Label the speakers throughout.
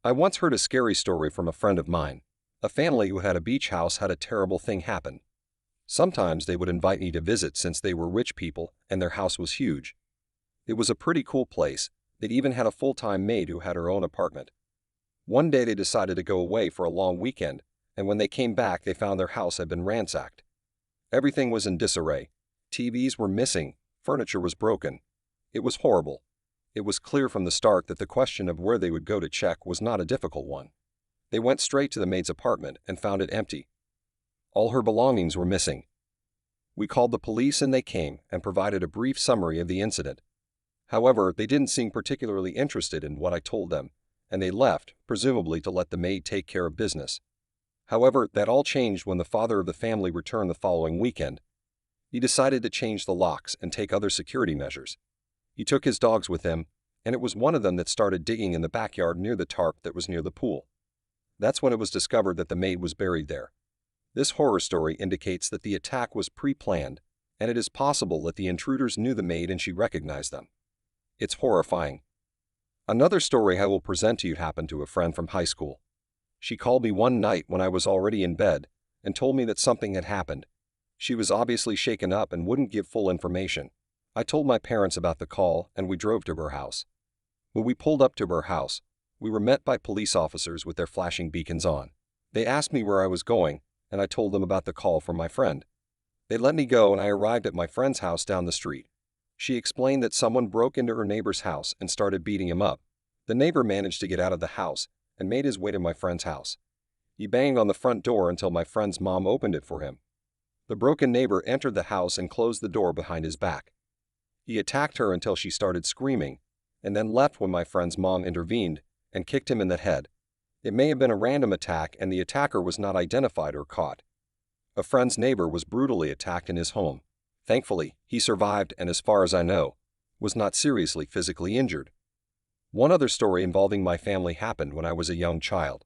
Speaker 1: I once heard a scary story from a friend of mine. A family who had a beach house had a terrible thing happen. Sometimes they would invite me to visit since they were rich people and their house was huge. It was a pretty cool place. They'd even had a full-time maid who had her own apartment. One day they decided to go away for a long weekend, and when they came back they found their house had been ransacked. Everything was in disarray. TVs were missing, furniture was broken. It was horrible. It was clear from the start that the question of where they would go to check was not a difficult one. They went straight to the maid's apartment and found it empty. All her belongings were missing. We called the police and they came and provided a brief summary of the incident. However, they didn't seem particularly interested in what I told them, and they left, presumably to let the maid take care of business. However, that all changed when the father of the family returned the following weekend. He decided to change the locks and take other security measures. He took his dogs with him, and it was one of them that started digging in the backyard near the tarp that was near the pool. That's when it was discovered that the maid was buried there. This horror story indicates that the attack was pre-planned, and it is possible that the intruders knew the maid and she recognized them. It's horrifying. Another story I will present to you happened to a friend from high school. She called me one night when I was already in bed and told me that something had happened. She was obviously shaken up and wouldn't give full information. I told my parents about the call and we drove to her house. When we pulled up to her house, we were met by police officers with their flashing beacons on. They asked me where I was going, and I told them about the call from my friend. They let me go and I arrived at my friend's house down the street. She explained that someone broke into her neighbor's house and started beating him up. The neighbor managed to get out of the house and made his way to my friend's house. He banged on the front door until my friend's mom opened it for him. The broken neighbor entered the house and closed the door behind his back. He attacked her until she started screaming, and then left when my friend's mom intervened and kicked him in the head. It may have been a random attack and the attacker was not identified or caught. A friend's neighbor was brutally attacked in his home. Thankfully, he survived and as far as I know, was not seriously physically injured. One other story involving my family happened when I was a young child.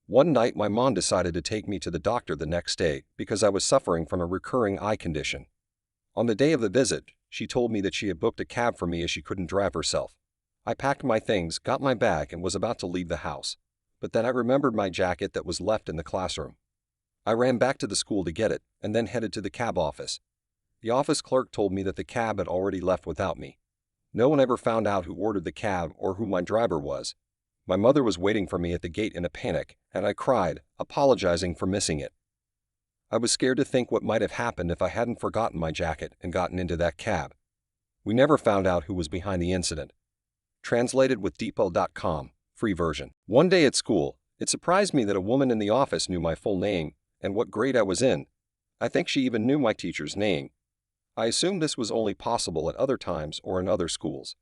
Speaker 1: One night my mom decided to take me to the doctor the next day because I was suffering from a recurring eye condition. On the day of the visit, she told me that she had booked a cab for me as she couldn't drive herself. I packed my things, got my bag, and was about to leave the house. But then I remembered my jacket that was left in the classroom. I ran back to the school to get it, and then headed to the cab office. The office clerk told me that the cab had already left without me. No one ever found out who ordered the cab or who my driver was. My mother was waiting for me at the gate in a panic, and I cried, apologizing for missing it. I was scared to think what might have happened if I hadn't forgotten my jacket and gotten into that cab. We never found out who was behind the incident. Translated with Depot.com, free version. One day at school, it surprised me that a woman in the office knew my full name and what grade I was in. I think she even knew my teacher's name. I assumed this was only possible at other times or in other schools.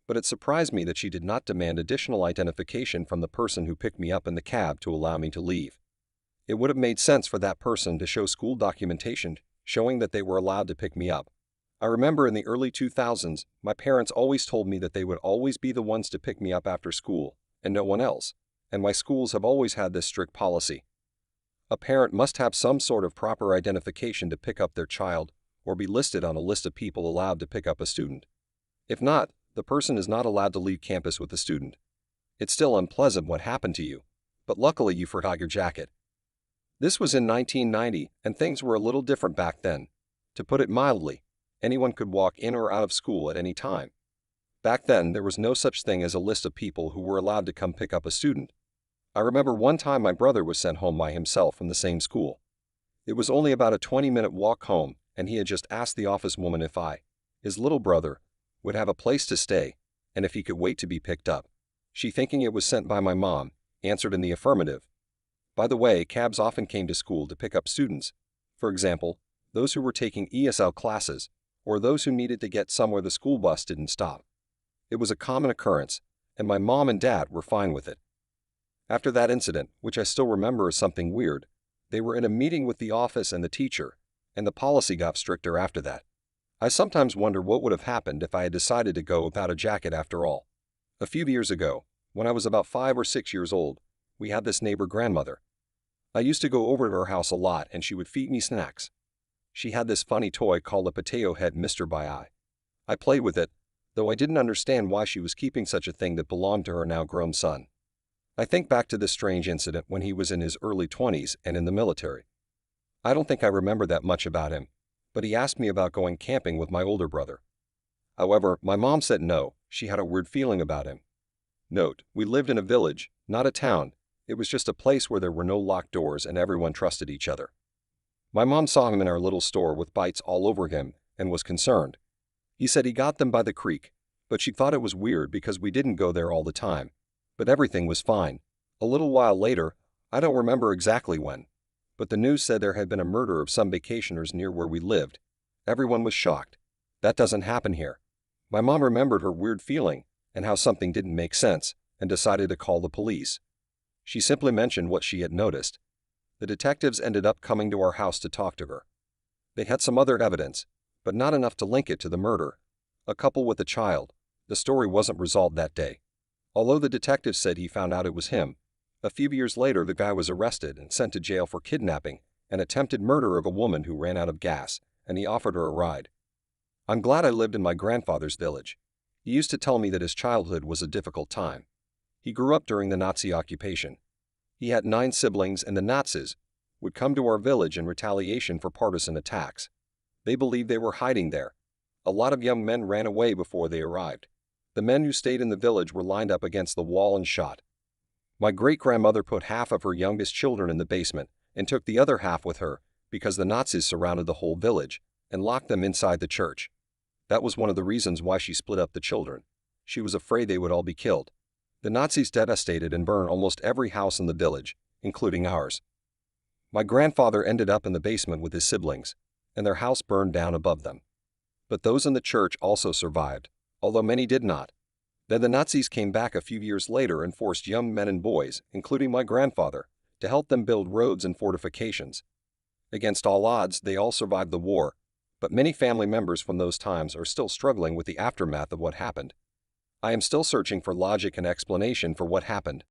Speaker 1: But it surprised me that she did not demand additional identification from the person who picked me up in the cab to allow me to leave. It would have made sense for that person to show school documentation showing that they were allowed to pick me up. I remember in the early 2000s, my parents always told me that they would always be the ones to pick me up after school, and no one else, and my schools have always had this strict policy. A parent must have some sort of proper identification to pick up their child or be listed on a list of people allowed to pick up a student. If not, the person is not allowed to leave campus with the student. It's still unpleasant what happened to you, but luckily you forgot your jacket. This was in 1990, and things were a little different back then. To put it mildly, anyone could walk in or out of school at any time. Back then, there was no such thing as a list of people who were allowed to come pick up a student. I remember one time my brother was sent home by himself from the same school. It was only about a 20-minute walk home, and he had just asked the office woman if his little brother, would have a place to stay, and if he could wait to be picked up. She, thinking it was sent by my mom, answered in the affirmative. By the way, cabs often came to school to pick up students. For example, those who were taking ESL classes, or those who needed to get somewhere the school bus didn't stop. It was a common occurrence, and my mom and dad were fine with it. After that incident, which I still remember as something weird, they were in a meeting with the office and the teacher, and the policy got stricter after that. I sometimes wonder what would have happened if I had decided to go without a jacket after all. A few years ago, when I was about 5 or 6 years old, we had this neighbor grandmother. I used to go over to her house a lot and she would feed me snacks. She had this funny toy called a potato head Mr. by Eye. I played with it, though I didn't understand why she was keeping such a thing that belonged to her now grown son. I think back to this strange incident when he was in his early 20s and in the military. I don't think I remember that much about him, but he asked me about going camping with my older brother. However, my mom said no, she had a weird feeling about him. Note, we lived in a village, not a town. It was just a place where there were no locked doors and everyone trusted each other. My mom saw him in our little store with bites all over him and was concerned. He said he got them by the creek, but she thought it was weird because we didn't go there all the time. But everything was fine. A little while later, I don't remember exactly when, but the news said there had been a murder of some vacationers near where we lived. Everyone was shocked. That doesn't happen here. My mom remembered her weird feeling and how something didn't make sense and decided to call the police. She simply mentioned what she had noticed. The detectives ended up coming to our house to talk to her. They had some other evidence, but not enough to link it to the murder. A couple with a child. The story wasn't resolved that day. Although the detective said he found out it was him, a few years later the guy was arrested and sent to jail for kidnapping and attempted murder of a woman who ran out of gas, and he offered her a ride. I'm glad I lived in my grandfather's village. He used to tell me that his childhood was a difficult time. He grew up during the Nazi occupation. He had 9 siblings, and the Nazis would come to our village in retaliation for partisan attacks. They believed they were hiding there. A lot of young men ran away before they arrived. The men who stayed in the village were lined up against the wall and shot. My great-grandmother put half of her youngest children in the basement and took the other half with her because the Nazis surrounded the whole village and locked them inside the church. That was one of the reasons why she split up the children. She was afraid they would all be killed. The Nazis devastated and burned almost every house in the village, including ours. My grandfather ended up in the basement with his siblings, and their house burned down above them. But those in the church also survived, although many did not. Then the Nazis came back a few years later and forced young men and boys, including my grandfather, to help them build roads and fortifications. Against all odds, they all survived the war, but many family members from those times are still struggling with the aftermath of what happened. I am still searching for logic and explanation for what happened.